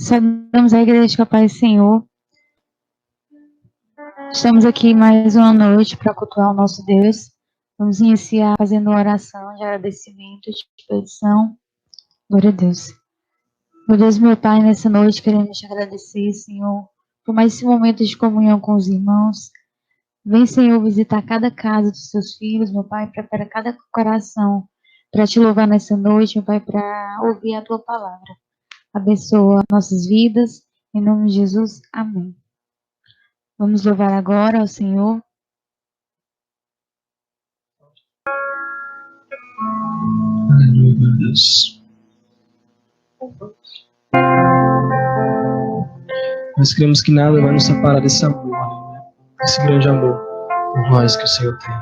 Saudamos a igreja com a paz do Senhor. Estamos aqui mais uma noite para cultuar o nosso Deus. Vamos iniciar fazendo uma oração de agradecimento, de petição. Glória a Deus. Meu Deus, meu Pai, nessa noite queremos te agradecer, Senhor, por mais esse momento de comunhão com os irmãos. Vem, Senhor, visitar cada casa dos seus filhos, meu Pai, prepara cada coração para te louvar nessa noite, meu Pai, para ouvir a tua palavra. Abençoa nossas vidas, em nome de Jesus, amém. Vamos louvar agora ao Senhor. Aleluia, meu Deus. Nós cremos que nada vai nos separar desse amor, aleluia. Esse grande amor por nós que o Senhor tem.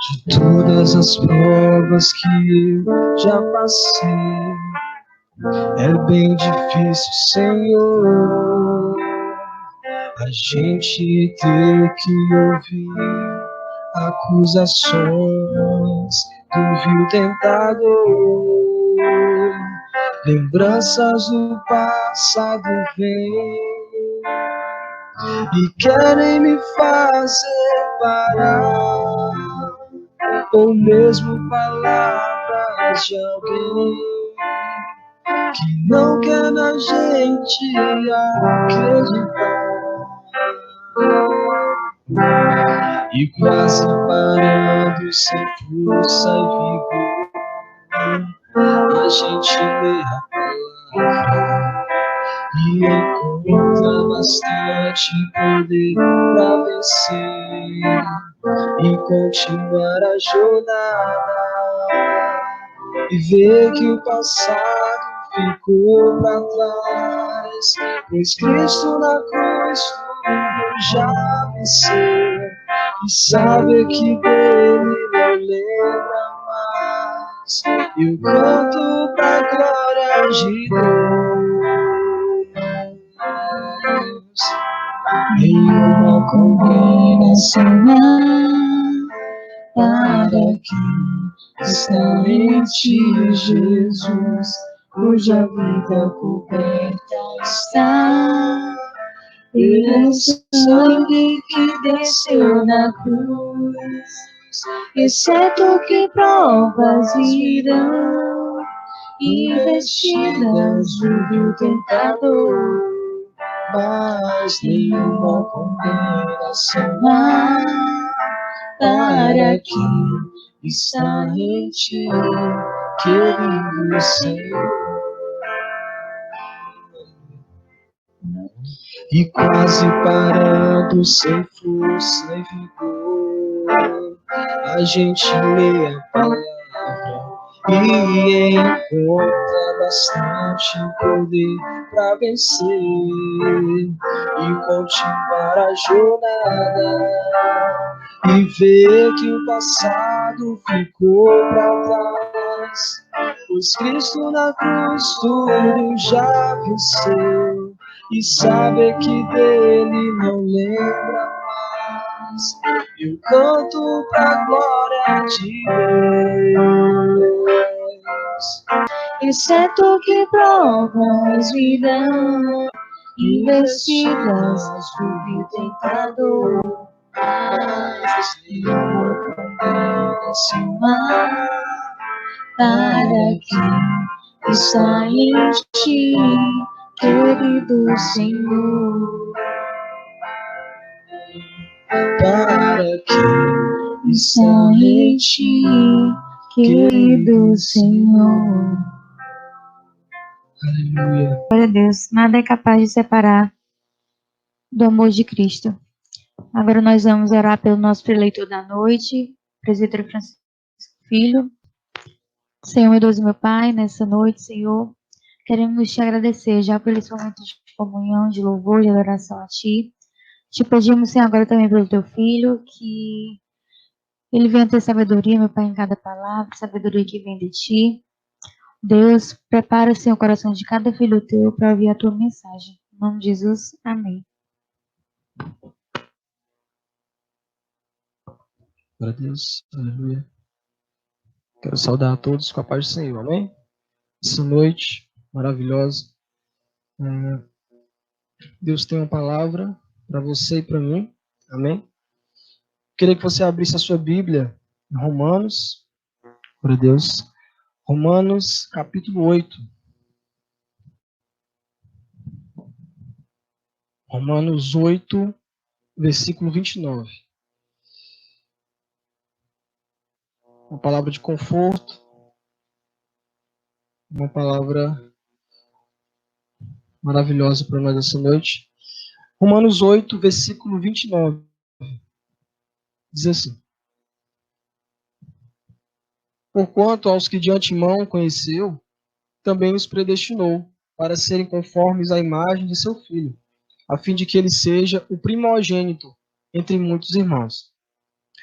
De todas as provas que eu já passei, é bem difícil, Senhor, a gente ter que ouvir acusações do vil tentador. Lembranças do passado vêm e querem me fazer parar, ou mesmo palavras de alguém que não quer na gente acreditar. E quase parando sem força e vigor, a gente lê a palavra e encontra bastante poder para vencer e continuar a jornada, e ver que o passado ficou para trás, pois Cristo na cruz tudo já venceu, e saber que dele não lembra mais. Eu canto pra glória de Deus. Nenhuma condenação para quem está em ti, Jesus, cuja vida coberta está pelo sangue que desceu na cruz. Exceto que provas virão, investidas do vil tentador, mas nenhuma condenação há para quem está em ti, querido Senhor. E quase parando sem força e vigor, a gente lê a palavra e encontra bastante poder para vencer e continuar a jornada, e ver que o passado ficou para trás, pois Cristo na cruz tudo já venceu, e saber que dele não lembra mais. Eu canto pra glória de Deus. Exceto que provas virão, investidas do vil tentador, mas nenhuma condenação há para quem está em ti, querido Senhor. Para quem está em ti, querido Senhor. Aleluia. Glória a Deus. Nada é capaz de separar do amor de Cristo. Agora nós vamos orar pelo nosso preleitor da noite, presbítero Francisco Filho. Senhor, meu Deus e meu Pai, nessa noite, Senhor, queremos te agradecer já por esse momento de comunhão, de louvor, de adoração a Ti. Te pedimos, Senhor, agora também pelo Teu Filho, que ele venha ter sabedoria, meu Pai, em cada palavra, sabedoria que vem de Ti. Deus, prepara, Senhor, o coração de cada filho Teu para ouvir a Tua mensagem. Em nome de Jesus, amém. Glória a Deus. Aleluia. Quero saudar a todos com a paz do Senhor. Amém? Essa noite maravilhosa. Deus tem uma palavra para você e para mim. Amém? Queria que você abrisse a sua Bíblia em Romanos. Glória a Deus. Romanos, capítulo 8. Romanos 8, versículo 29. Uma palavra de conforto. Uma palavra maravilhosa para nós essa noite. Romanos 8, versículo 29. Diz assim: Porquanto aos que de antemão conheceu, também os predestinou para serem conformes à imagem de seu Filho, a fim de que ele seja o primogênito entre muitos irmãos.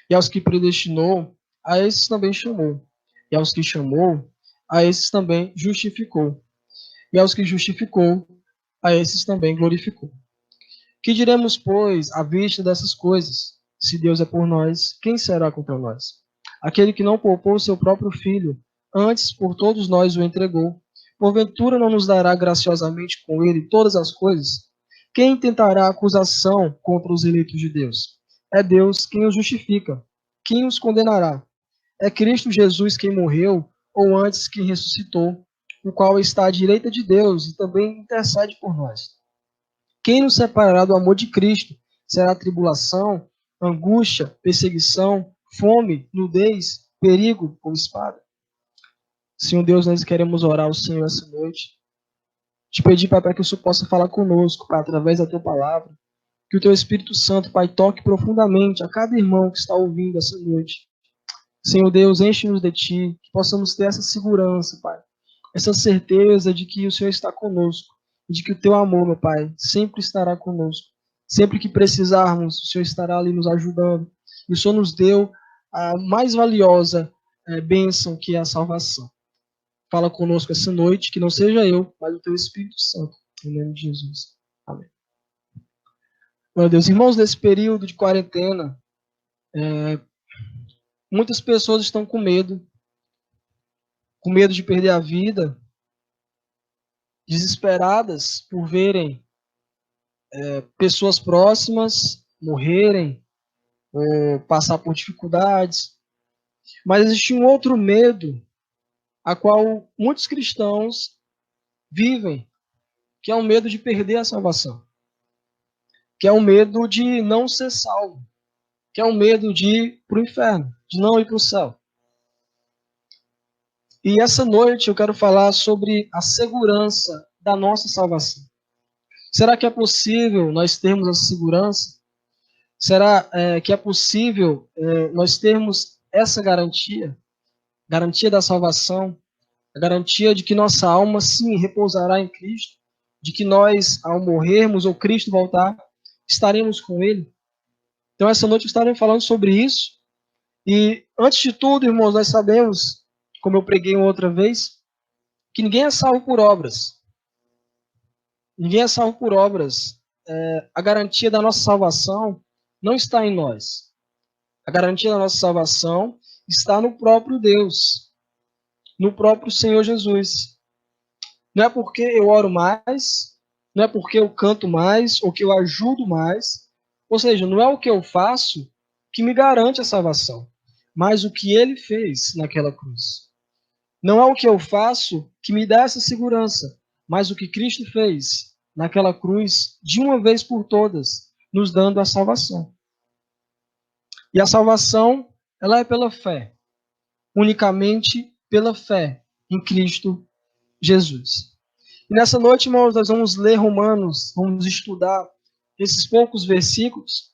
E aos que predestinou, a esses também chamou. E aos que chamou, a esses também justificou. E aos que justificou, a esses também glorificou. Que diremos, pois, à vista dessas coisas? Se Deus é por nós, quem será contra nós? Aquele que não poupou seu próprio filho, antes por todos nós o entregou, porventura não nos dará graciosamente com ele todas as coisas? Quem tentará acusação contra os eleitos de Deus? É Deus quem os justifica. Quem os condenará? É Cristo Jesus quem morreu, ou antes quem ressuscitou, o qual está à direita de Deus e também intercede por nós. Quem nos separará do amor de Cristo? Será tribulação, angústia, perseguição, fome, nudez, perigo ou espada? Senhor Deus, nós queremos orar ao Senhor essa noite. Te pedir, Pai, para que o Senhor possa falar conosco, Pai, através da Tua palavra. Que o Teu Espírito Santo, Pai, toque profundamente a cada irmão que está ouvindo essa noite. Senhor Deus, enche-nos de Ti, que possamos ter essa segurança, Pai. Essa certeza de que o Senhor está conosco. E de que o Teu amor, meu Pai, sempre estará conosco. Sempre que precisarmos, o Senhor estará ali nos ajudando. E o Senhor nos deu a mais valiosa bênção, que é a salvação. Fala conosco essa noite, que não seja eu, mas o Teu Espírito Santo. Em nome de Jesus. Amém. Meu Deus, irmãos, nesse período de quarentena, muitas pessoas estão com medo de perder a vida, desesperadas por verem pessoas próximas morrerem ou passar por dificuldades. Mas existe um outro medo a qual muitos cristãos vivem, que é o medo de perder a salvação, que é o medo de não ser salvo, que é o medo de ir para o inferno, de não ir para o céu. E essa noite eu quero falar sobre a segurança da nossa salvação. Será que é possível nós termos essa segurança? Será que é possível nós termos essa garantia da salvação, a garantia de que nossa alma, sim, repousará em Cristo, de que nós, ao morrermos ou Cristo voltar, estaremos com Ele? Então, essa noite estaremos falando sobre isso. E, antes de tudo, irmãos, nós sabemos, como eu preguei outra vez, que ninguém é salvo por obras. Ninguém é salvo por obras. A garantia da nossa salvação não está em nós. A garantia da nossa salvação está no próprio Deus, no próprio Senhor Jesus. Não é porque eu oro mais, não é porque eu canto mais, ou que eu ajudo mais. Ou seja, não é o que eu faço que me garante a salvação, mas o que Ele fez naquela cruz. Não é o que eu faço que me dá essa segurança, mas o que Cristo fez naquela cruz, de uma vez por todas, nos dando a salvação. E a salvação, ela é pela fé, unicamente pela fé em Cristo Jesus. E nessa noite, irmãos, nós vamos ler Romanos, vamos estudar esses poucos versículos.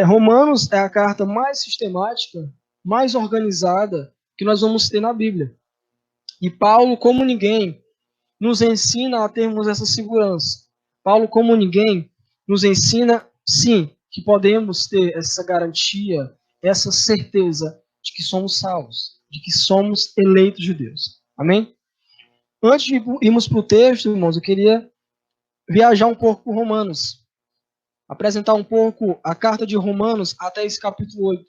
Romanos é a carta mais sistemática, mais organizada que nós vamos ter na Bíblia. E Paulo, como ninguém, nos ensina a termos essa segurança. Paulo, como ninguém, nos ensina, sim, que podemos ter essa garantia, essa certeza de que somos salvos, de que somos eleitos de Deus. Amém? Antes de irmos para o texto, irmãos, eu queria viajar um pouco por Romanos. Apresentar um pouco a carta de Romanos até esse capítulo 8.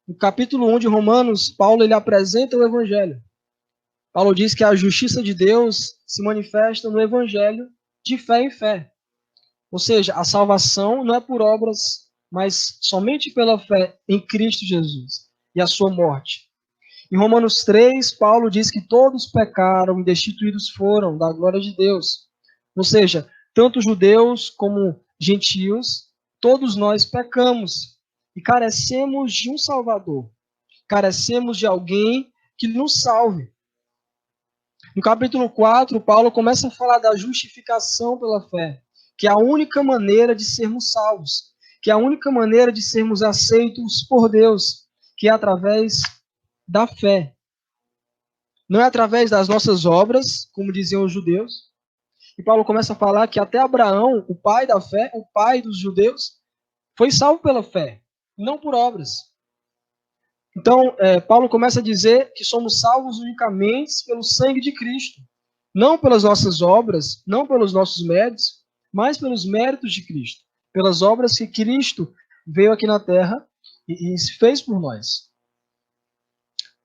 No capítulo 1 de Romanos, Paulo ele apresenta o Evangelho. Paulo diz que a justiça de Deus se manifesta no Evangelho de fé em fé. Ou seja, a salvação não é por obras, mas somente pela fé em Cristo Jesus e a sua morte. Em Romanos 3, Paulo diz que todos pecaram e destituídos foram da glória de Deus. Ou seja, tanto judeus como gentios, todos nós pecamos e carecemos de um Salvador. Carecemos de alguém que nos salve. No capítulo 4, Paulo começa a falar da justificação pela fé, que é a única maneira de sermos salvos, que é a única maneira de sermos aceitos por Deus, que é através da fé. Não é através das nossas obras, como diziam os judeus. E Paulo começa a falar que até Abraão, o pai da fé, o pai dos judeus, foi salvo pela fé, não por obras. Então, Paulo começa a dizer que somos salvos unicamente pelo sangue de Cristo. Não pelas nossas obras, não pelos nossos méritos, mas pelos méritos de Cristo. Pelas obras que Cristo veio aqui na terra e se fez por nós.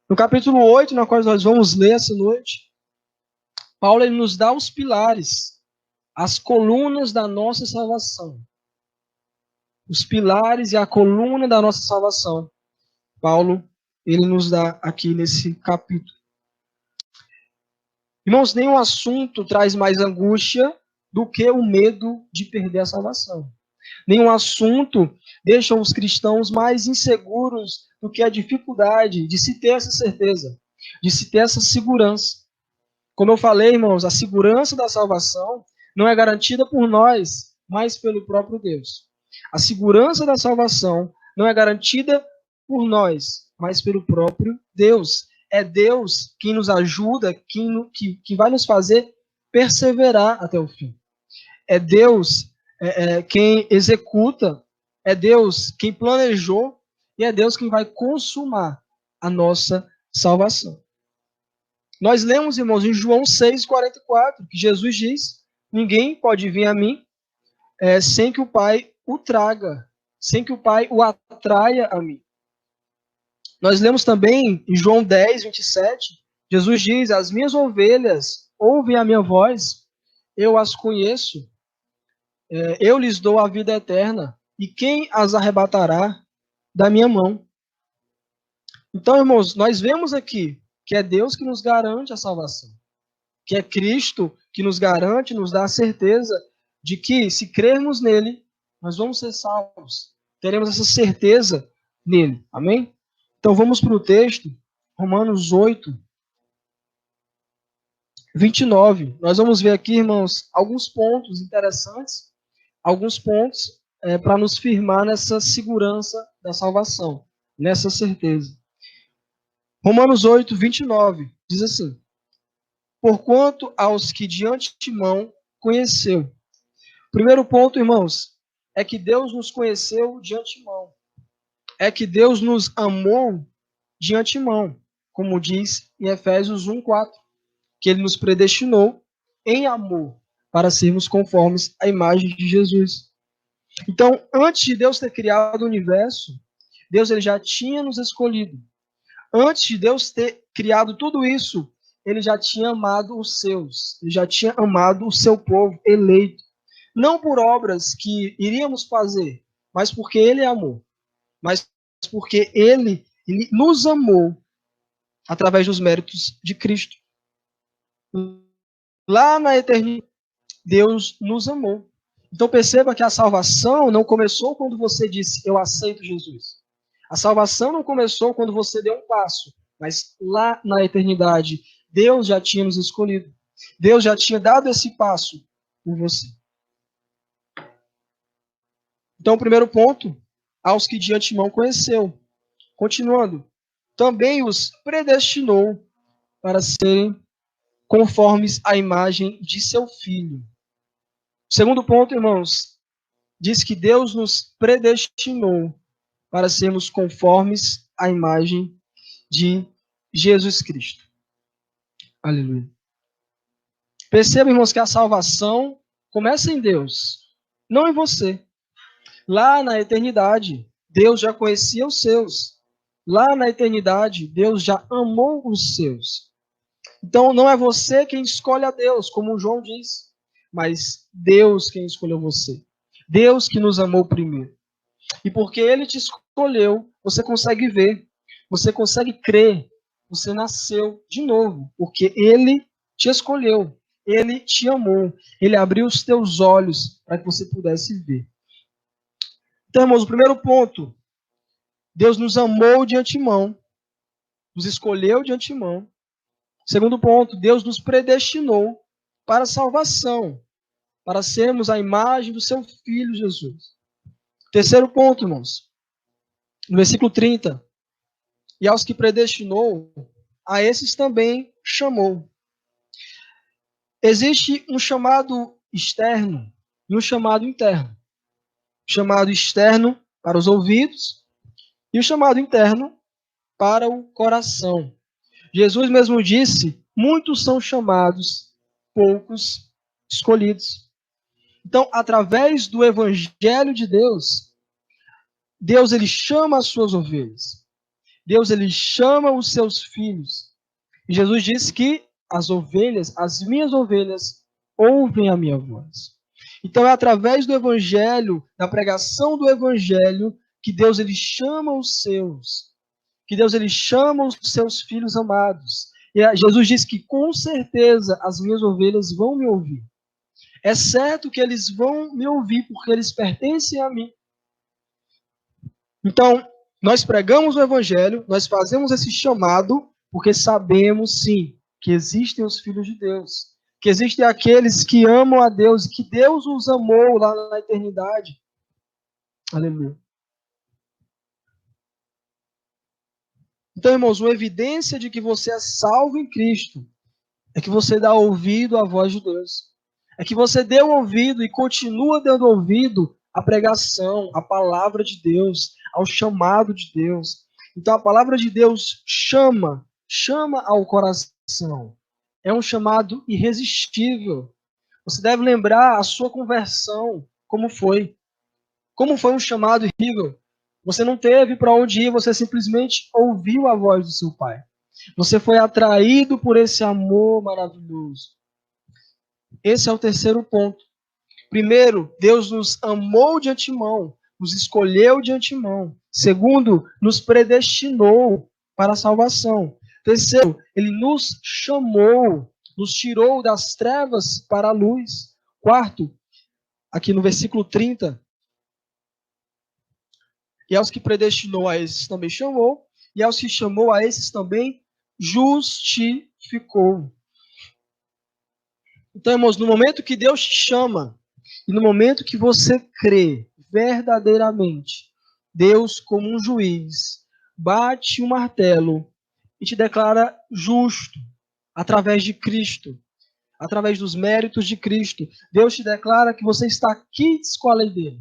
No capítulo 8, na qual nós vamos ler essa noite, Paulo ele nos dá os pilares, as colunas da nossa salvação. Os pilares e a coluna da nossa salvação. Paulo, ele nos dá aqui nesse capítulo. Irmãos, nenhum assunto traz mais angústia do que o medo de perder a salvação. Nenhum assunto deixa os cristãos mais inseguros do que a dificuldade de se ter essa certeza, de se ter essa segurança. Como eu falei, irmãos, a segurança da salvação não é garantida por nós, mas pelo próprio Deus. A segurança da salvação não é garantida por nós, mas pelo próprio Deus. É Deus quem nos ajuda, que vai nos fazer perseverar até o fim. É Deus quem executa, é Deus quem planejou e é Deus quem vai consumar a nossa salvação. Nós lemos, irmãos, em João 6,44, que Jesus diz: ninguém pode vir a mim sem que o Pai o traga, sem que o Pai o atraia a mim. Nós lemos também em João 10:27, Jesus diz: as minhas ovelhas ouvem a minha voz, eu as conheço, eu lhes dou a vida eterna, e quem as arrebatará da minha mão? Então, irmãos, nós vemos aqui que é Deus que nos garante a salvação, que é Cristo que nos garante, nos dá a certeza de que, se crermos nele, nós vamos ser salvos. Teremos essa certeza nele. Amém? Então, vamos para o texto, Romanos 8:29. Nós vamos ver aqui, irmãos, alguns pontos interessantes, alguns pontos para nos firmar nessa segurança da salvação, nessa certeza. Romanos 8:29 diz assim: porquanto aos que de antemão conheceu. Primeiro ponto, irmãos, é que Deus nos conheceu de antemão. É que Deus nos amou de antemão, como diz em Efésios 1:4, que ele nos predestinou em amor para sermos conformes à imagem de Jesus. Então, antes de Deus ter criado o universo, Deus ele já tinha nos escolhido. Antes de Deus ter criado tudo isso, ele já tinha amado os seus, ele já tinha amado o seu povo eleito. Não por obras que iríamos fazer, mas porque ele é amor. Mas porque ele nos amou através dos méritos de Cristo. Lá na eternidade, Deus nos amou. Então perceba que a salvação não começou quando você disse, eu aceito Jesus. A salvação não começou quando você deu um passo, mas lá na eternidade, Deus já tinha nos escolhido. Deus já tinha dado esse passo por você. Então, o primeiro ponto, aos que de antemão conheceu. Continuando, também os predestinou para serem conformes à imagem de seu Filho. O segundo ponto, irmãos, diz que Deus nos predestinou para sermos conformes à imagem de Jesus Cristo. Aleluia. Perceba, irmãos, que a salvação começa em Deus, não em você. Lá na eternidade, Deus já conhecia os seus. Lá na eternidade, Deus já amou os seus. Então, não é você quem escolhe a Deus, como João diz, mas Deus quem escolheu você. Deus que nos amou primeiro. E porque Ele te escolheu, você consegue ver, você consegue crer, você nasceu de novo, porque Ele te escolheu, Ele te amou, Ele abriu os teus olhos para que você pudesse ver. Então, irmãos, o primeiro ponto, Deus nos amou de antemão, nos escolheu de antemão. Segundo ponto, Deus nos predestinou para a salvação, para sermos a imagem do seu Filho Jesus. Terceiro ponto, irmãos, no versículo 30, e aos que predestinou, a esses também chamou. Existe um chamado externo e um chamado interno. O chamado externo para os ouvidos e o chamado interno para o coração. Jesus mesmo disse, muitos são chamados, poucos escolhidos. Então, através do evangelho de Deus, Deus ele chama as suas ovelhas. Deus ele chama os seus filhos. E Jesus disse que as ovelhas, as minhas ovelhas, ouvem a minha voz. Então é através do evangelho, da pregação do evangelho, que Deus ele chama os seus. Que Deus ele chama os seus filhos amados. E Jesus disse que com certeza as minhas ovelhas vão me ouvir. É certo que eles vão me ouvir porque eles pertencem a mim. Então, nós pregamos o evangelho, nós fazemos esse chamado, porque sabemos, sim, que existem os filhos de Deus, que existem aqueles que amam a Deus, e que Deus os amou lá na eternidade. Aleluia. Então, irmãos, uma evidência de que você é salvo em Cristo é que você dá ouvido à voz de Deus. É que você deu ouvido e continua dando ouvido à pregação, à palavra de Deus, ao chamado de Deus. Então a palavra de Deus chama ao coração. É um chamado irresistível. Você deve lembrar a sua conversão, como foi. Como foi um chamado irresistível. Você não teve para onde ir, você simplesmente ouviu a voz do seu Pai. Você foi atraído por esse amor maravilhoso. Esse é o terceiro ponto. Primeiro, Deus nos amou de antemão, nos escolheu de antemão. Segundo, nos predestinou para a salvação. Terceiro, Ele nos chamou, nos tirou das trevas para a luz. Quarto, aqui no versículo 30, e aos que predestinou a esses também chamou, e aos que chamou a esses também justificou. Então, irmãos, no momento que Deus te chama, e no momento que você crê verdadeiramente, Deus, como um juiz, bate o martelo e te declara justo através de Cristo, através dos méritos de Cristo. Deus te declara que você está quites com a lei dele,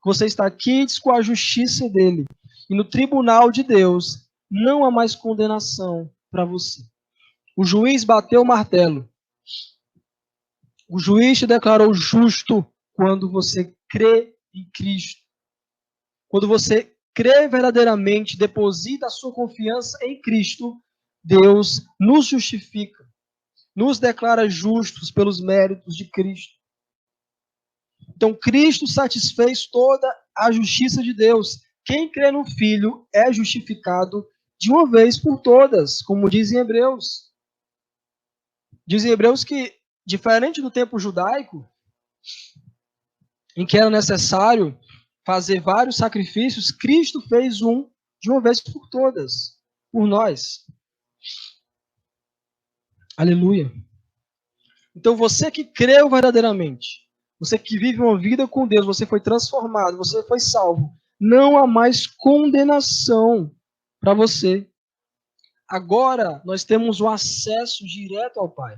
que você está quites com a justiça dele. E no tribunal de Deus não há mais condenação para você. O juiz bateu o martelo. O juiz te declarou justo quando você crê em Cristo. Quando você crê verdadeiramente, deposita a sua confiança em Cristo, Deus nos justifica, nos declara justos pelos méritos de Cristo. Então, Cristo satisfez toda a justiça de Deus. Quem crê no Filho é justificado de uma vez por todas, como diz em Hebreus. Diz em Hebreus que, diferente do tempo judaico, em que era necessário fazer vários sacrifícios, Cristo fez um de uma vez por todas, por nós. Aleluia. Então você que creu verdadeiramente, você que vive uma vida com Deus, você foi transformado, você foi salvo, não há mais condenação para você. Agora nós temos o acesso direto ao Pai.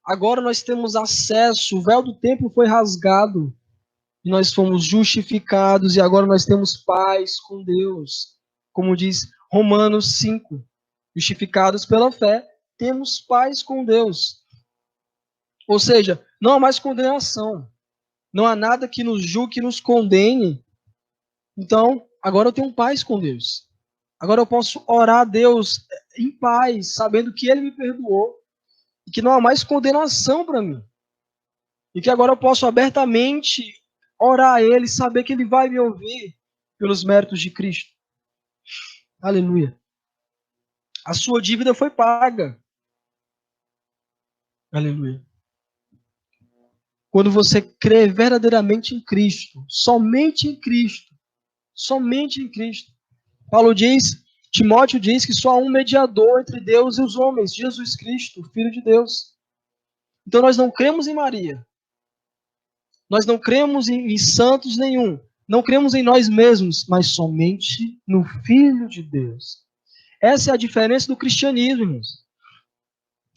Agora nós temos acesso, o véu do templo foi rasgado, e nós fomos justificados, e agora nós temos paz com Deus. Como diz Romanos 5, justificados pela fé, temos paz com Deus. Ou seja, não há mais condenação. Não há nada que nos julgue, que nos condene. Então, agora eu tenho paz com Deus. Agora eu posso orar a Deus em paz, sabendo que Ele me perdoou e que não há mais condenação para mim. E que agora eu posso abertamente orar a Ele, saber que Ele vai me ouvir pelos méritos de Cristo. Aleluia. A sua dívida foi paga. Aleluia. Quando você crê verdadeiramente em Cristo, somente em Cristo, somente em Cristo. Paulo diz, Timóteo diz que só há um mediador entre Deus e os homens, Jesus Cristo, o Filho de Deus. Então nós não cremos em Maria. Nós não cremos em santos nenhum. Não cremos em nós mesmos, mas somente no Filho de Deus. Essa é a diferença do cristianismo, irmãos.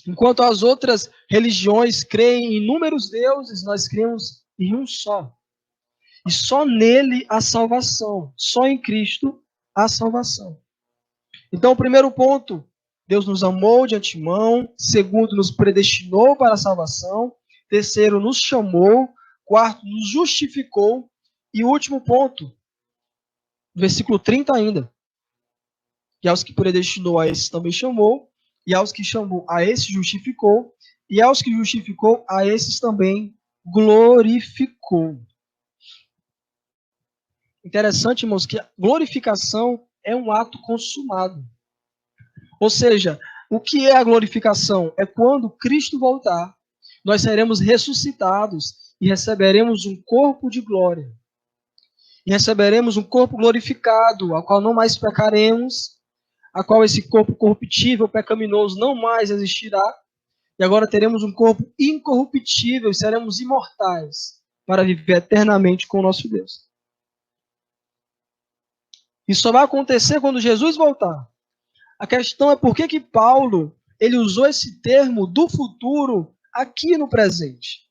Enquanto as outras religiões creem em inúmeros deuses, nós cremos em um só. E só nele a salvação. Só em Cristo a salvação. Então, o primeiro ponto, Deus nos amou de antemão. Segundo, nos predestinou para a salvação. Terceiro, nos chamou. Quarto, nos justificou. E o último ponto, versículo 30 ainda. E aos que predestinou, a esses também chamou. E aos que chamou, a esses justificou. E aos que justificou, a esses também glorificou. Interessante, irmãos, que a glorificação é um ato consumado. Ou seja, o que é a glorificação? É quando Cristo voltar, nós seremos ressuscitados e receberemos um corpo de glória. E receberemos um corpo glorificado, ao qual não mais pecaremos, a qual esse corpo corruptível, pecaminoso, não mais existirá. E agora teremos um corpo incorruptível e seremos imortais para viver eternamente com o nosso Deus. Isso só vai acontecer quando Jesus voltar. A questão é por que Paulo ele usou esse termo do futuro aqui no presente.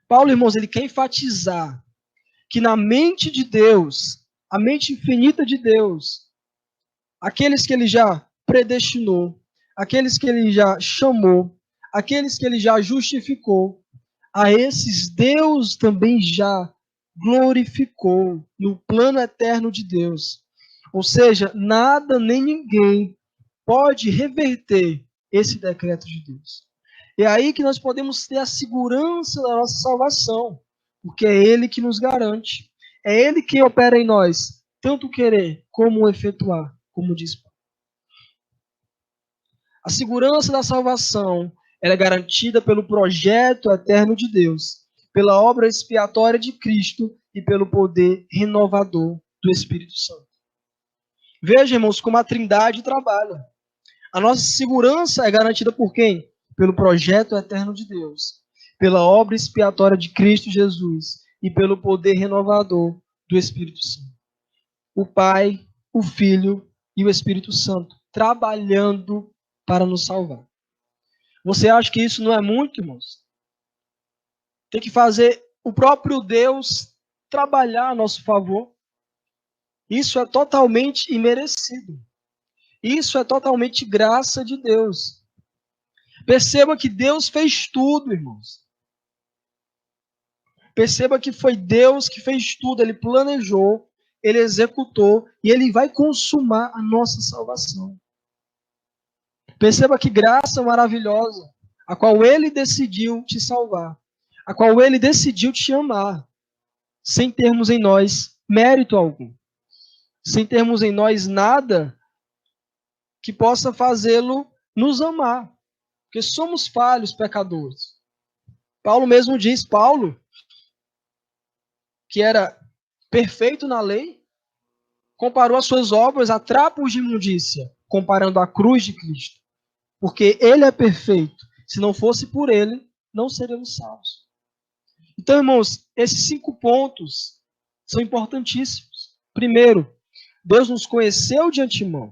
Paulo, irmãos, ele quer enfatizar que na mente de Deus, a mente infinita de Deus, aqueles que ele já predestinou, aqueles que ele já chamou, aqueles que ele já justificou, a esses Deus também já glorificou no plano eterno de Deus. Ou seja, nada nem ninguém pode reverter esse decreto de Deus. É aí que nós podemos ter a segurança da nossa salvação, porque é Ele que nos garante. É Ele que opera em nós, tanto querer como efetuar, como diz Paulo. A segurança da salvação é garantida pelo projeto eterno de Deus, pela obra expiatória de Cristo e pelo poder renovador do Espírito Santo. Veja, irmãos, como a Trindade trabalha. A nossa segurança é garantida por quem? Pelo projeto eterno de Deus, pela obra expiatória de Cristo Jesus e pelo poder renovador do Espírito Santo. O Pai, o Filho e o Espírito Santo trabalhando para nos salvar. Você acha que isso não é muito, irmãos? Tem que fazer o próprio Deus trabalhar a nosso favor. Isso é totalmente imerecido. Isso é totalmente graça de Deus. Perceba que Deus fez tudo, irmãos. Perceba que foi Deus que fez tudo. Ele planejou, Ele executou e Ele vai consumar a nossa salvação. Perceba que graça maravilhosa, a qual Ele decidiu te salvar, a qual Ele decidiu te amar, sem termos em nós mérito algum, sem termos em nós nada que possa fazê-lo nos amar, porque somos falhos, pecadores. Paulo mesmo diz, Paulo, que era perfeito na lei, comparou as suas obras a trapos de imundícia, comparando a cruz de Cristo. Porque ele é perfeito. Se não fosse por ele, não seríamos salvos. Então, irmãos, esses 5 pontos são importantíssimos. Primeiro, Deus nos conheceu de antemão.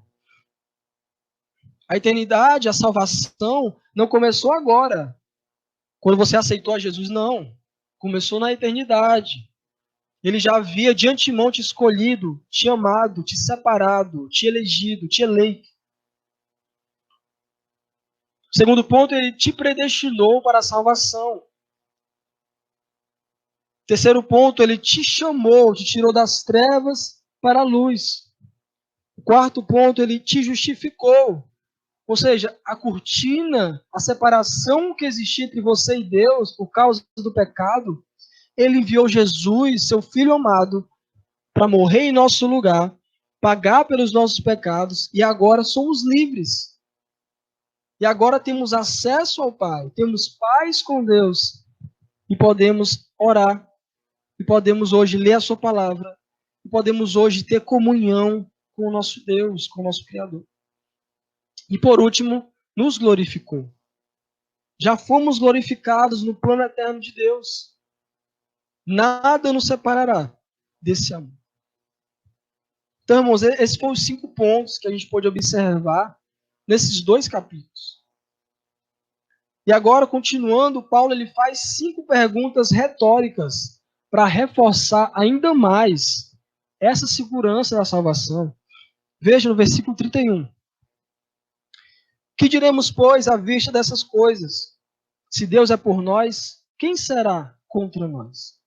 A eternidade, a salvação, não começou agora. Quando você aceitou a Jesus, não. Começou na eternidade. Ele já havia de antemão te escolhido, te amado, te separado, te elegido, te eleito. Segundo ponto, ele te predestinou para a salvação. Terceiro ponto, ele te chamou, te tirou das trevas para a luz. O quarto ponto, ele te justificou. Ou seja, a cortina, a separação que existia entre você e Deus por causa do pecado, ele enviou Jesus, seu Filho amado, para morrer em nosso lugar, pagar pelos nossos pecados, e agora somos livres. E agora temos acesso ao Pai, temos paz com Deus, e podemos orar, e podemos hoje ler a sua palavra, e podemos hoje ter comunhão com o nosso Deus, com o nosso Criador. E por último, nos glorificou. Já fomos glorificados no plano eterno de Deus. Nada nos separará desse amor. Então, irmãos, esses foram os 5 pontos que a gente pôde observar nesses 2 capítulos. E agora, continuando, Paulo ele faz 5 perguntas retóricas para reforçar ainda mais essa segurança da salvação. Veja no versículo 31. Que diremos, pois, à vista dessas coisas? Se Deus é por nós, quem será contra nós?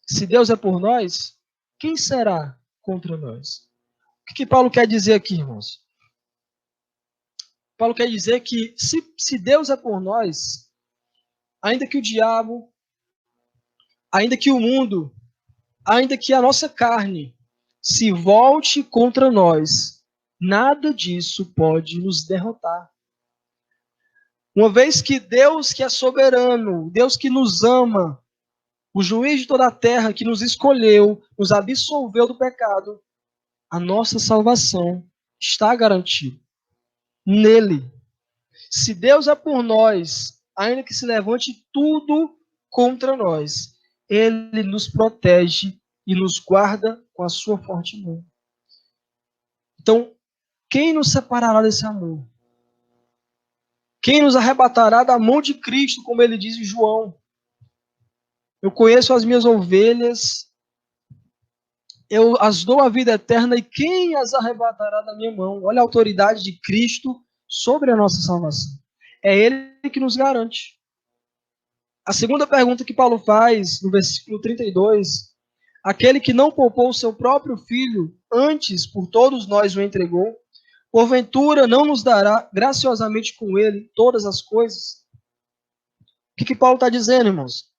Se Deus é por nós, quem será contra nós? O que Paulo quer dizer aqui, irmãos? Paulo quer dizer que se Deus é por nós, ainda que o diabo, ainda que o mundo, ainda que a nossa carne se volte contra nós, nada disso pode nos derrotar. Uma vez que Deus que é soberano, Deus que nos ama, o juiz de toda a terra que nos escolheu, nos absolveu do pecado, a nossa salvação está garantida nele. Se Deus é por nós, ainda que se levante tudo contra nós, ele nos protege e nos guarda com a sua forte mão. Então, quem nos separará desse amor? Quem nos arrebatará da mão de Cristo, como ele diz em João? Eu conheço as minhas ovelhas, eu as dou a vida eterna, e quem as arrebatará da minha mão? Olha a autoridade de Cristo sobre a nossa salvação. É ele que nos garante. A segunda pergunta que Paulo faz, no versículo 32, aquele que não poupou o seu próprio filho, antes por todos nós o entregou, porventura não nos dará graciosamente com ele todas as coisas? O que Paulo está dizendo, irmãos?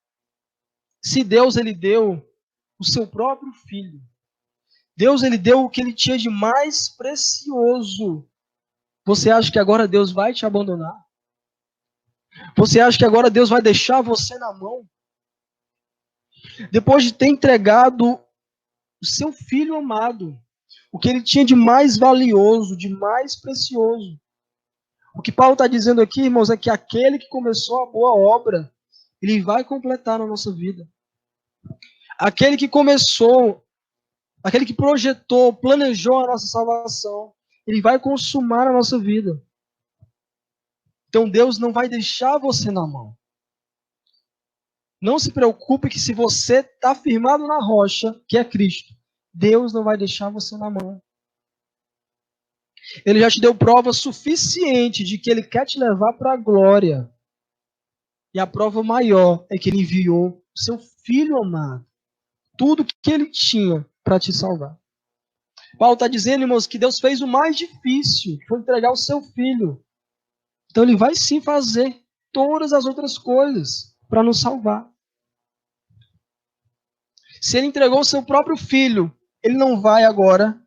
Se Deus ele deu o seu próprio filho, Deus ele deu o que ele tinha de mais precioso, você acha que agora Deus vai te abandonar? Você acha que agora Deus vai deixar você na mão? Depois de ter entregado o seu filho amado, o que ele tinha de mais valioso, de mais precioso. O que Paulo está dizendo aqui, irmãos, é que aquele que começou a boa obra, ele vai completar na nossa vida. Aquele que começou, aquele que projetou, planejou a nossa salvação, ele vai consumar a nossa vida. Então Deus não vai deixar você na mão. Não se preocupe que se você está firmado na rocha, que é Cristo, Deus não vai deixar você na mão. Ele já te deu prova suficiente de que ele quer te levar para a glória. E a prova maior é que ele enviou o seu filho amado. Tudo que ele tinha para te salvar. Paulo está dizendo, irmãos, que Deus fez o mais difícil, que foi entregar o seu filho. Então ele vai sim fazer todas as outras coisas para nos salvar. Se ele entregou o seu próprio filho, ele não vai agora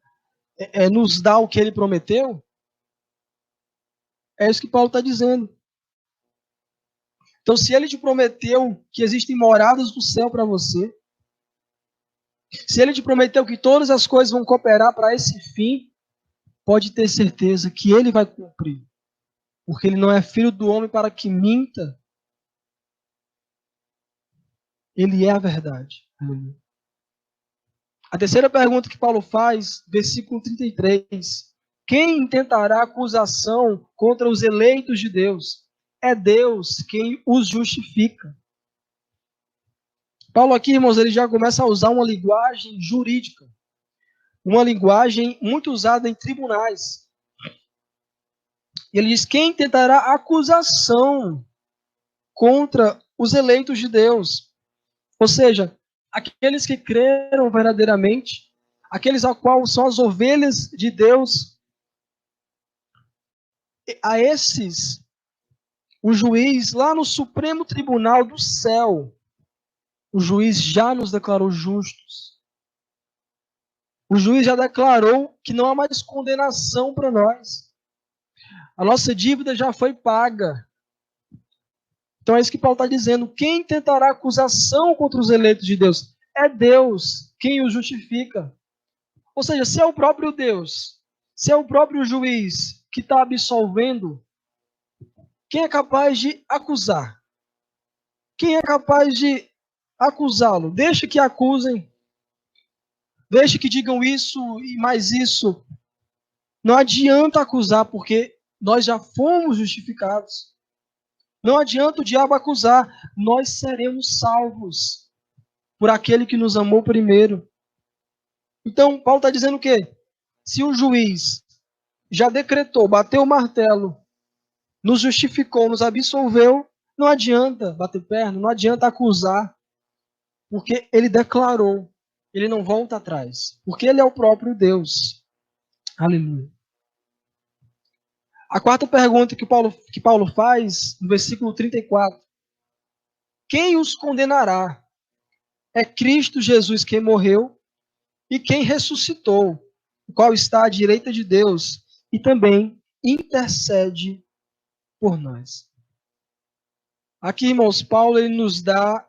nos dar o que ele prometeu? É isso que Paulo está dizendo. Então, se ele te prometeu que existem moradas do céu para você, se ele te prometeu que todas as coisas vão cooperar para esse fim, pode ter certeza que ele vai cumprir. Porque ele não é filho do homem para que minta. Ele é a verdade. A terceira pergunta que Paulo faz, versículo 33. Quem intentará acusação contra os eleitos de Deus? É Deus quem os justifica. Paulo aqui, irmãos, ele já começa a usar uma linguagem jurídica. Uma linguagem muito usada em tribunais. Ele diz, quem tentará acusação contra os eleitos de Deus? Ou seja, aqueles que creram verdadeiramente, aqueles a qual são as ovelhas de Deus, a esses, o juiz, lá no Supremo Tribunal do céu, o juiz já nos declarou justos. O juiz já declarou que não há mais condenação para nós. A nossa dívida já foi paga. Então é isso que Paulo está dizendo. Quem tentará acusação contra os eleitos de Deus? É Deus quem os justifica. Ou seja, se é o próprio Deus, se é o próprio juiz que está absolvendo, quem é capaz de acusar? Quem é capaz de acusá-lo? Deixa que acusem. Deixa que digam isso e mais isso. Não adianta acusar, porque nós já fomos justificados. Não adianta o diabo acusar. Nós seremos salvos por aquele que nos amou primeiro. Então, Paulo está dizendo o quê? Se o juiz já decretou, bateu o martelo, nos justificou, nos absolveu, não adianta bater perna, não adianta acusar, porque ele declarou, ele não volta atrás, porque ele é o próprio Deus. Aleluia. A quarta pergunta que Paulo faz, no versículo 34. Quem os condenará? É Cristo Jesus quem morreu e quem ressuscitou, o qual está à direita de Deus e também intercede por nós. Aqui, irmãos, Paulo ele nos dá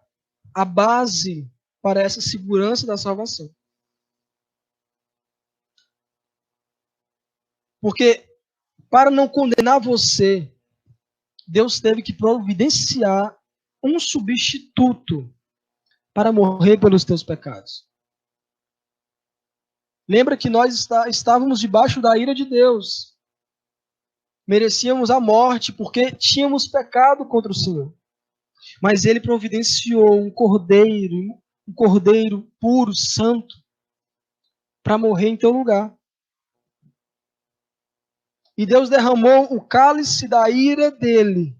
a base para essa segurança da salvação. Porque para não condenar você, Deus teve que providenciar um substituto para morrer pelos teus pecados. Lembra que nós estávamos debaixo da ira de Deus. Merecíamos a morte porque tínhamos pecado contra o Senhor. Mas ele providenciou um cordeiro puro, santo, para morrer em teu lugar. E Deus derramou o cálice da ira dele,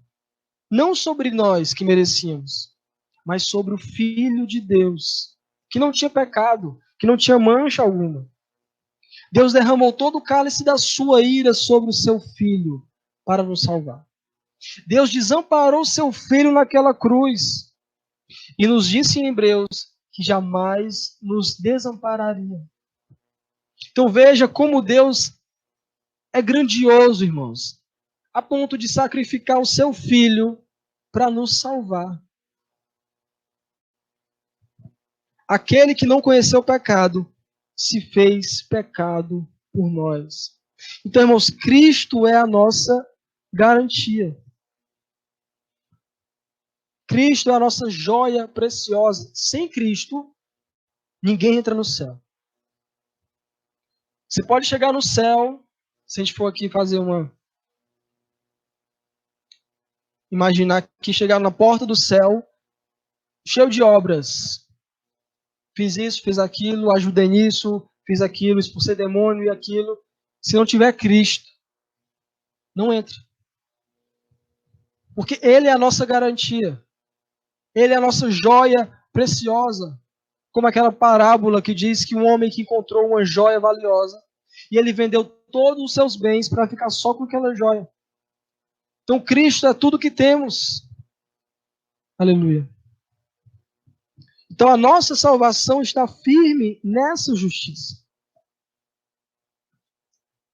não sobre nós que merecíamos, mas sobre o Filho de Deus, que não tinha pecado, que não tinha mancha alguma. Deus derramou todo o cálice da sua ira sobre o seu Filho para nos salvar. Deus desamparou seu Filho naquela cruz e nos disse em Hebreus que jamais nos desampararia. Então veja como Deus é grandioso, irmãos, a ponto de sacrificar o seu Filho para nos salvar. Aquele que não conheceu o pecado se fez pecado por nós. Então, irmãos, Cristo é a nossa garantia. Cristo é a nossa joia preciosa. Sem Cristo, ninguém entra no céu. Você pode chegar no céu, se a gente for aqui fazer uma... Imaginar que chegar na porta do céu, cheio de obras. Fiz isso, fiz aquilo, ajudei nisso, fiz aquilo, expulsei demônio e aquilo. Se não tiver Cristo, não entre. Porque Ele é a nossa garantia. Ele é a nossa joia preciosa. Como aquela parábola que diz que um homem que encontrou uma joia valiosa e ele vendeu todos os seus bens para ficar só com aquela joia. Então Cristo é tudo que temos. Aleluia. Então a nossa salvação está firme nessa justiça.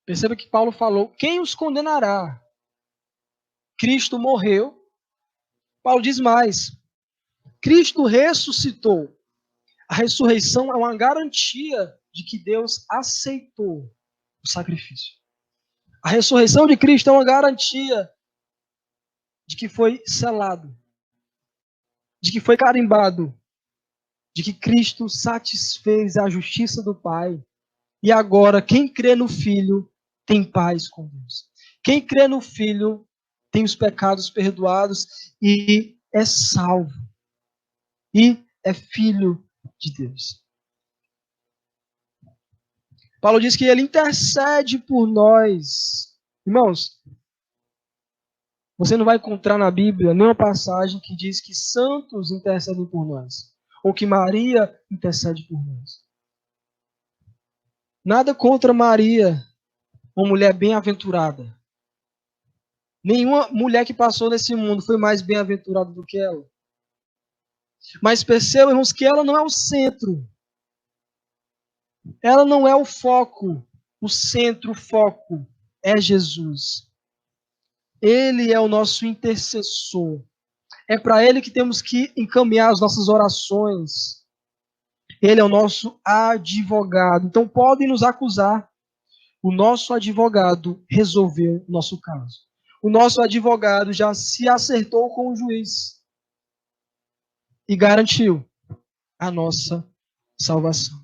Perceba que Paulo falou, quem os condenará? Cristo morreu. Paulo diz mais, Cristo ressuscitou. A ressurreição é uma garantia de que Deus aceitou o sacrifício. A ressurreição de Cristo é uma garantia de que foi selado, de que foi carimbado, de que Cristo satisfez a justiça do Pai. E agora, quem crê no Filho tem paz com Deus. Quem crê no Filho tem os pecados perdoados e é salvo. E é filho de Deus. Paulo diz que ele intercede por nós. Irmãos, você não vai encontrar na Bíblia nenhuma passagem que diz que santos intercedem por nós. Ou que Maria intercede por nós. Nada contra Maria, uma mulher bem-aventurada. Nenhuma mulher que passou nesse mundo foi mais bem-aventurada do que ela. Mas percebam, irmãos, que ela não é o centro. Ela não é o foco. O centro, o foco é Jesus. Ele é o nosso intercessor. É para ele que temos que encaminhar as nossas orações. Ele é o nosso advogado. Então podem nos acusar. O nosso advogado resolveu o nosso caso. O nosso advogado já se acertou com o juiz e garantiu a nossa salvação.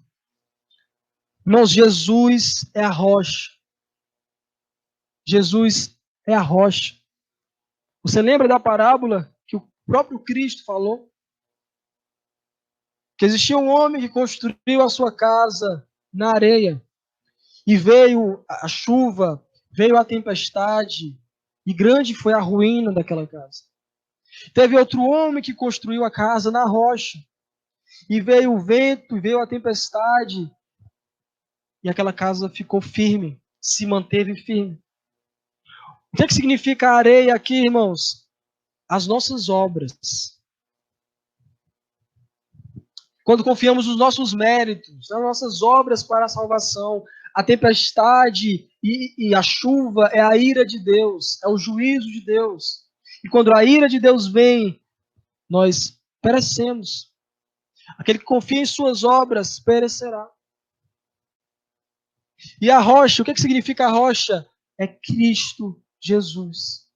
Irmãos, Jesus é a rocha. Jesus é a rocha. Você lembra da parábola que o próprio Cristo falou? Que existia um homem que construiu a sua casa na areia. E veio a chuva, veio a tempestade, e grande foi a ruína daquela casa. Teve outro homem que construiu a casa na rocha. E veio o vento, e veio a tempestade, e aquela casa ficou firme, se manteve firme. O que significa a areia aqui, irmãos? As nossas obras. Quando confiamos nos nossos méritos, nas nossas obras para a salvação, a tempestade e a chuva é a ira de Deus, é o juízo de Deus. E quando a ira de Deus vem, nós perecemos. Aquele que confia em suas obras perecerá. E a rocha, o que significa a rocha? É Cristo Jesus.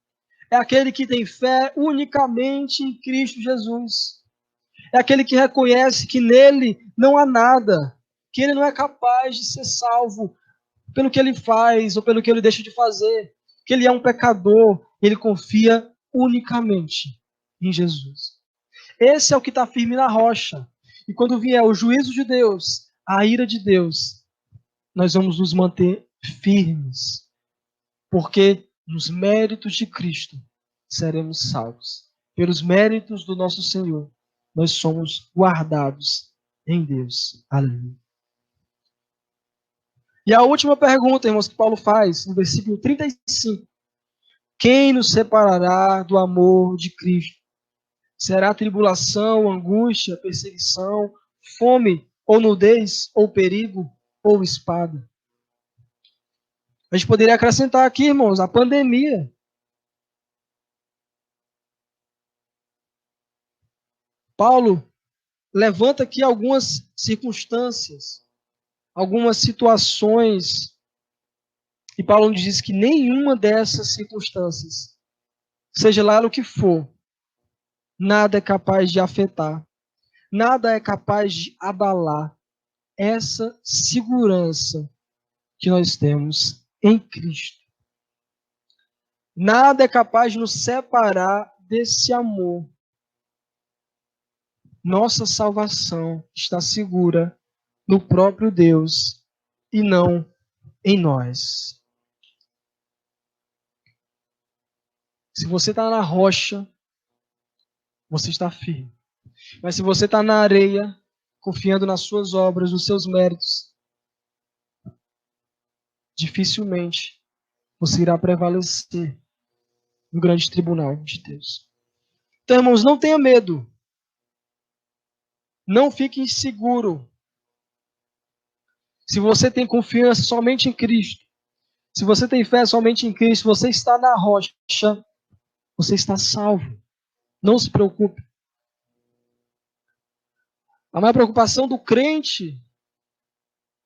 É aquele que tem fé unicamente em Cristo Jesus. É aquele que reconhece que nele não há nada, que ele não é capaz de ser salvo pelo que ele faz ou pelo que ele deixa de fazer, que ele é um pecador, ele confia unicamente em Jesus. Esse é o que está firme na rocha. E quando vier o juízo de Deus, a ira de Deus, nós vamos nos manter firmes, porque nos méritos de Cristo seremos salvos. Pelos méritos do nosso Senhor, nós somos guardados em Deus. Aleluia. E a última pergunta, irmãos, que Paulo faz, no versículo 35. Quem nos separará do amor de Cristo? Será tribulação, angústia, perseguição, fome, ou nudez, ou perigo, ou espada? A gente poderia acrescentar aqui, irmãos, a pandemia. Paulo levanta aqui algumas circunstâncias, algumas situações, e Paulo diz que nenhuma dessas circunstâncias, seja lá o que for, nada é capaz de afetar, nada é capaz de abalar essa segurança que nós temos em Cristo. Nada é capaz de nos separar desse amor. Nossa salvação está segura no próprio Deus e não em nós. Se você está na rocha, você está firme. Mas se você está na areia, confiando nas suas obras, nos seus méritos, dificilmente você irá prevalecer no grande tribunal de Deus. Então, irmãos, não tenha medo. Não fique inseguro. Se você tem confiança somente em Cristo, se você tem fé somente em Cristo, você está na rocha, você está salvo. Não se preocupe. A maior preocupação do crente,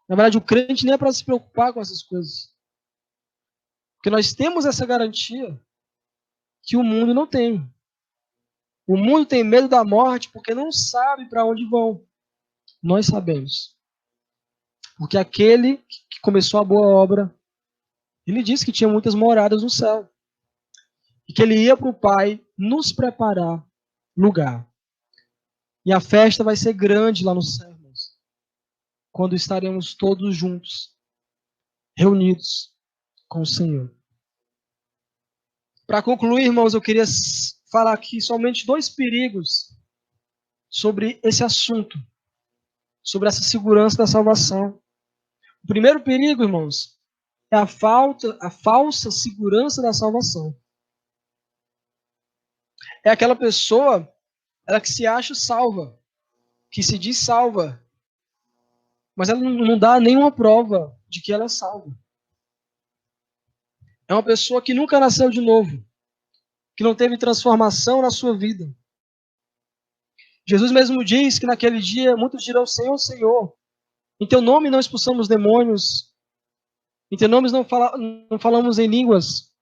na verdade, o crente nem é para se preocupar com essas coisas. Porque nós temos essa garantia que o mundo não tem. O mundo tem medo da morte porque não sabe para onde vão. Nós sabemos. Porque aquele que começou a boa obra, ele disse que tinha muitas moradas no céu. E que ele ia para o Pai nos preparar lugar. E a festa vai ser grande lá no céu, irmãos. Quando estaremos todos juntos, reunidos com o Senhor. Para concluir, irmãos, eu queria falar aqui somente 2 perigos sobre esse assunto, sobre essa segurança da salvação. O primeiro perigo, irmãos, é a falsa segurança da salvação. É aquela pessoa, ela que se acha salva, que se diz salva, mas ela não dá nenhuma prova de que ela é salva. É uma pessoa que nunca nasceu de novo, que não teve transformação na sua vida. Jesus mesmo diz que naquele dia muitos dirão: Senhor, Senhor, em teu nome não expulsamos demônios, em teu nome não falamos em línguas,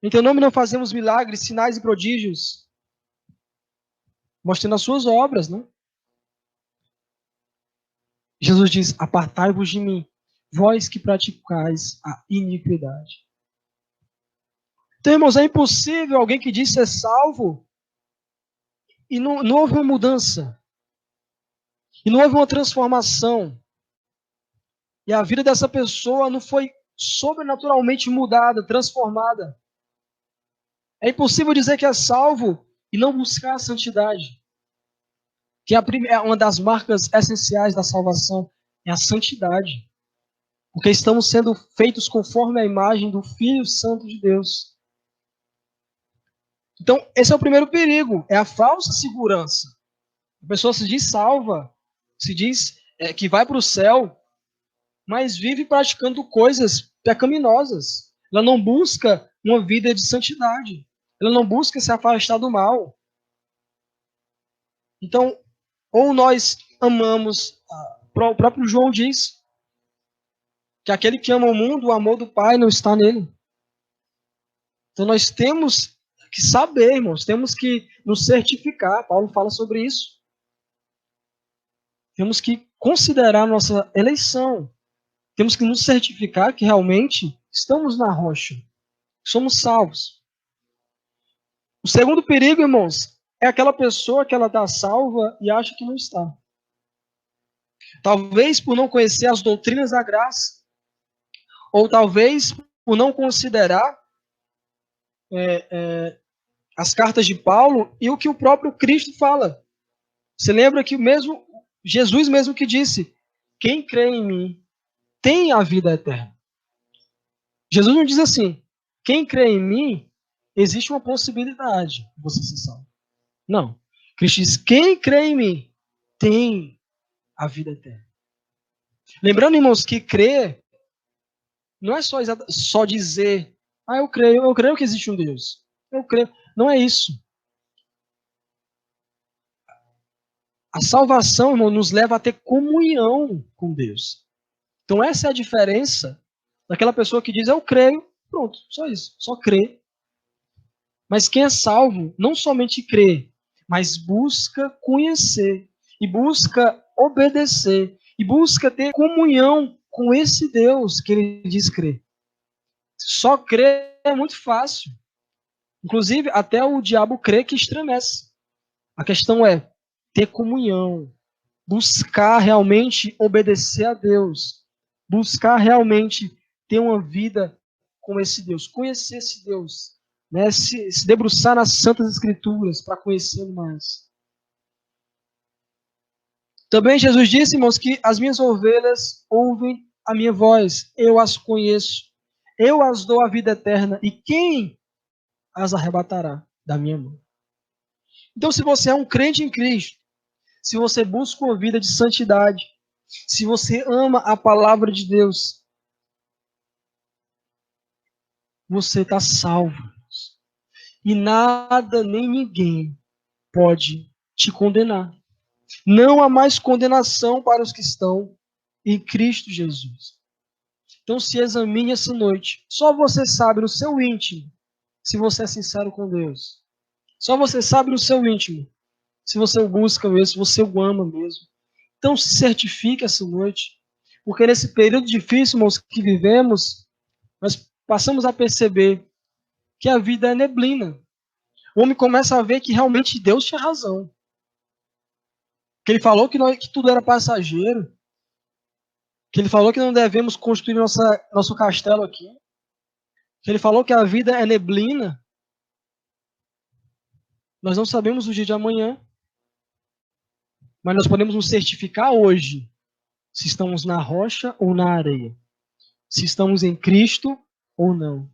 em teu nome não fazemos milagres, sinais e prodígios, mostrando as suas obras, né? Jesus diz: apartai-vos de mim, vós que praticais a iniquidade. Então, irmãos, é impossível alguém que diz ser salvo e não houve uma mudança, e não houve uma transformação, e a vida dessa pessoa não foi sobrenaturalmente mudada, transformada. É impossível dizer que é salvo e não buscar a santidade. Que é uma das marcas essenciais da salvação, é a santidade. Porque estamos sendo feitos conforme a imagem do Filho Santo de Deus. Então, esse é o primeiro perigo, é a falsa segurança. A pessoa se diz salva, se diz que vai para o céu, mas vive praticando coisas pecaminosas. Ela não busca uma vida de santidade. Ela não busca se afastar do mal. Então, ou nós amamos, o próprio João diz, que aquele que ama o mundo, o amor do Pai não está nele. Então nós temos que saber, irmãos, temos que nos certificar. Paulo fala sobre isso. Temos que considerar nossa eleição. Temos que nos certificar que realmente estamos na rocha. Somos salvos. O segundo perigo, irmãos, é aquela pessoa que ela está salva e acha que não está. Talvez por não conhecer as doutrinas da graça, ou talvez por não considerar as cartas de Paulo e o que o próprio Cristo fala. Você lembra que mesmo Jesus mesmo que disse: quem crê em mim tem a vida eterna. Jesus não diz assim: quem crê em mim, existe uma possibilidade de você ser salvo. Não. Cristo diz: quem crê em mim tem a vida eterna. Lembrando, irmãos, que crer não é só dizer: eu creio que existe um Deus. Eu creio. Não é isso. A salvação, irmão, nos leva a ter comunhão com Deus. Então essa é a diferença daquela pessoa que diz: eu creio, pronto, só isso, só crê. Mas quem é salvo não somente crê, mas busca conhecer, e busca obedecer, e busca ter comunhão com esse Deus que ele diz crer. Só crer é muito fácil. Inclusive, até o diabo crê que estremece. A questão é ter comunhão, buscar realmente obedecer a Deus, buscar realmente ter uma vida com esse Deus, conhecer esse Deus, né? Se debruçar nas Santas Escrituras para conhecê-lo mais. Também Jesus disse, irmãos, que as minhas ovelhas ouvem a minha voz, eu as conheço, eu as dou a vida eterna, e quem as arrebatará da minha mão? Então, se você é um crente em Cristo, se você busca uma vida de santidade, se você ama a palavra de Deus, você está salvo. E nada nem ninguém pode te condenar. Não há mais condenação para os que estão em Cristo Jesus. Então se examine essa noite. Só você sabe no seu íntimo se você é sincero com Deus. Só você sabe no seu íntimo se você o busca mesmo, se você o ama mesmo. Então se certifique essa noite. Porque nesse período difícil, irmãos, que vivemos, nós passamos a perceber que a vida é neblina. O homem começa a ver que realmente Deus tinha razão. Que ele falou que tudo era passageiro. Que ele falou que não devemos construir nosso castelo aqui. Que ele falou que a vida é neblina. Nós não sabemos o dia de amanhã. Mas nós podemos nos certificar hoje Se estamos na rocha ou na areia. Se estamos em Cristo ou não.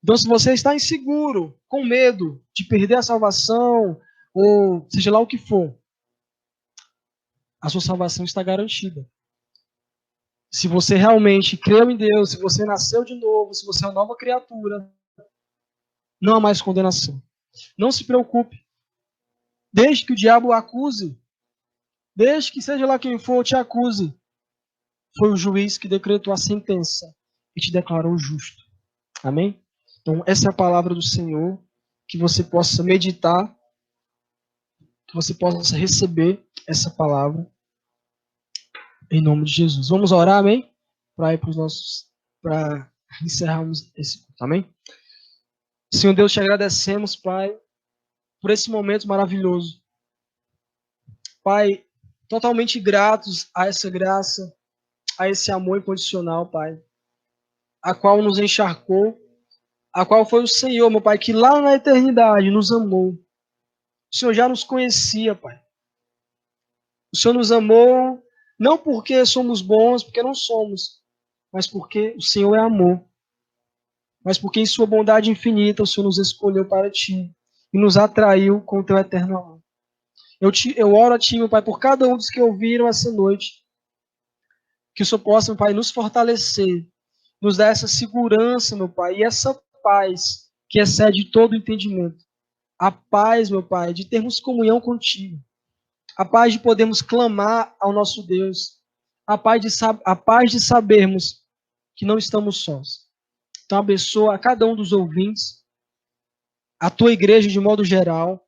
Então, se você está inseguro, com medo de perder a salvação, ou seja lá o que for, a sua salvação está garantida. Se você realmente creu em Deus, se você nasceu de novo, se você é uma nova criatura, não há mais condenação. Não se preocupe. Desde que o diabo o acuse, desde que seja lá quem for te acuse, foi o juiz que decretou a sentença e te declarou justo. Amém? Então, essa é a palavra do Senhor, que você possa meditar, que você possa receber essa palavra, em nome de Jesus. Vamos orar, amém? Para encerrarmos esse culto, amém? Senhor Deus, te agradecemos, Pai, por esse momento maravilhoso. Pai, totalmente gratos a essa graça, a esse amor incondicional, Pai, a qual nos encharcou, a qual foi o Senhor, meu Pai, que lá na eternidade nos amou. O Senhor já nos conhecia, Pai. O Senhor nos amou não porque somos bons, porque não somos, mas porque o Senhor é amor. Mas porque em sua bondade infinita o Senhor nos escolheu para Ti e nos atraiu com o Teu eterno amor. Eu oro a Ti, meu Pai, por cada um dos que ouviram essa noite, que o Senhor possa, meu Pai, nos fortalecer, nos dar essa segurança, meu Pai, e essa paz que excede todo o entendimento. A paz, meu Pai, de termos comunhão contigo. A paz de podermos clamar ao nosso Deus. A paz de sabermos que não estamos sós. Então abençoa a cada um dos ouvintes, a tua igreja de modo geral,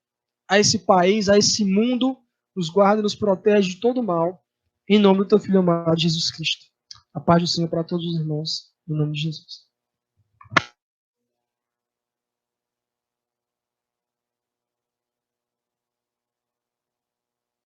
a esse país, a esse mundo, nos guarda e nos protege de todo mal. Em nome do teu Filho amado, Jesus Cristo. A paz do Senhor para todos os irmãos. Em nome de Jesus.